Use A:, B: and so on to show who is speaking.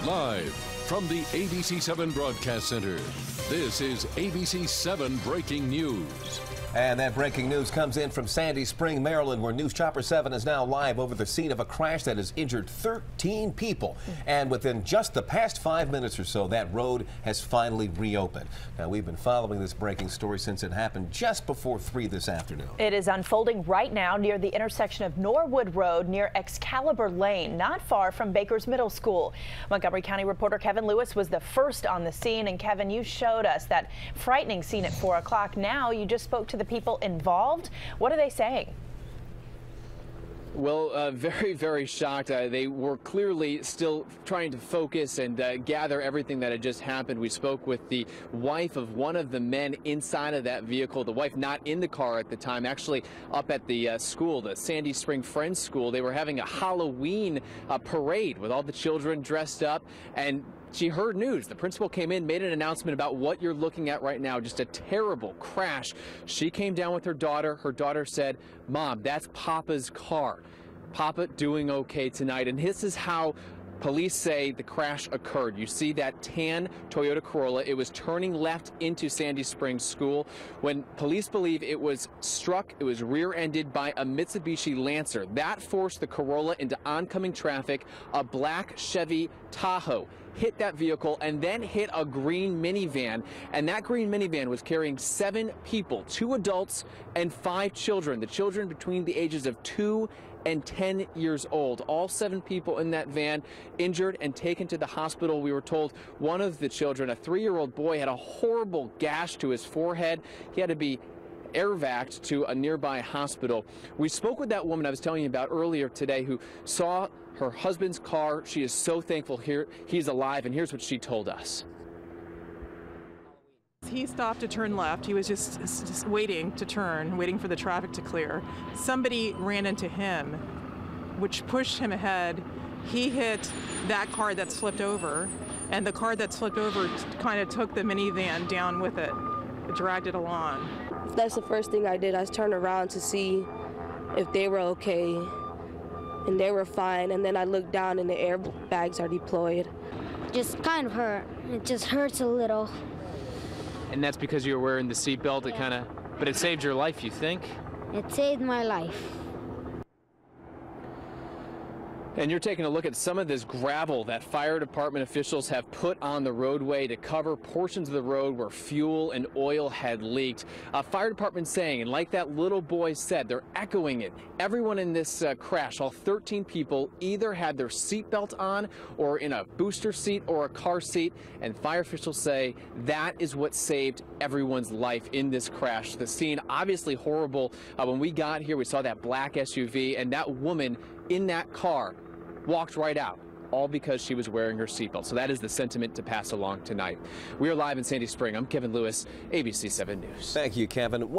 A: Live from the ABC7 Broadcast Center, this is ABC7 Breaking News.
B: And that breaking news comes in from Sandy Spring, Maryland, where News Chopper 7 is now live over the scene of a crash that has injured 13 people. And within just the past 5 minutes or so, that road has finally reopened. Now, we've been following this breaking story since it happened just before 3 this afternoon.
C: It is unfolding right now near the intersection of Norwood Road near Excalibur Lane, not far from Baker's Middle School. Montgomery County reporter Kevin Lewis was the first on the scene. And Kevin, you showed us that frightening scene at 4 o'clock. Now you just spoke to the people involved. What are they saying?
D: Well, very, very shocked. They were clearly still trying to focus and gather everything that had just happened. We spoke with the wife of one of the men inside of that vehicle, the wife not in the car at the time, actually up at the school, the Sandy Spring Friends School. They were having a Halloween parade with all the children dressed up, and she heard news. The principal came in, made an announcement about what you're looking at right now, just a terrible crash. She came down with her daughter. Her daughter said, "Mom, that's Papa's car. Papa doing okay tonight." And this is how police say the crash occurred. You see that tan Toyota Corolla. It was turning left into Sandy Springs School when police believe it was struck. It was rear-ended by a Mitsubishi Lancer. That forced the Corolla into oncoming traffic. A black Chevy Tahoe hit that vehicle and then hit a green minivan. And that green minivan was carrying 7 people, 2 adults and 5 children. The children between the ages of 2 and 10 years old. All 7 people in that van injured and taken to the hospital. We were told one of the children, a 3-year-old boy, had a horrible gash to his forehead. He had to be air-vac'd to a nearby hospital. We spoke with that woman I was telling you about earlier today who saw her husband's car. She is so thankful he's alive, and here's what she told us.
E: He stopped to turn left. He was just waiting to turn, waiting for the traffic to clear. Somebody ran into him, which pushed him ahead. He hit that car that's flipped over, and the car that's flipped over kind of took the minivan down with it. It dragged it along.
F: That's the first thing I did. I turned around to see if they were okay, and they were fine. And then I looked down, and the airbags are deployed.
G: Just kind of hurt. It just hurts a little.
D: And that's because you were wearing the seatbelt.
G: Yeah.
D: But it saved your life, you think?
G: It saved my life.
D: And you're taking a look at some of this gravel that fire department officials have put on the roadway to cover portions of the road where fuel and oil had leaked. Fire department saying, and like that little boy said, they're echoing it. Everyone in this crash, all 13 people, either had their seatbelt on or in a booster seat or a car seat. And fire officials say that is what saved everyone's life in this crash. The scene obviously horrible. When we got here, we saw that black SUV, and that woman in that car walked right out, all because she was wearing her seatbelt. So that is the sentiment to pass along tonight. We are live in Sandy Spring. I'm Kevin Lewis, ABC7 News.
B: Thank you, Kevin.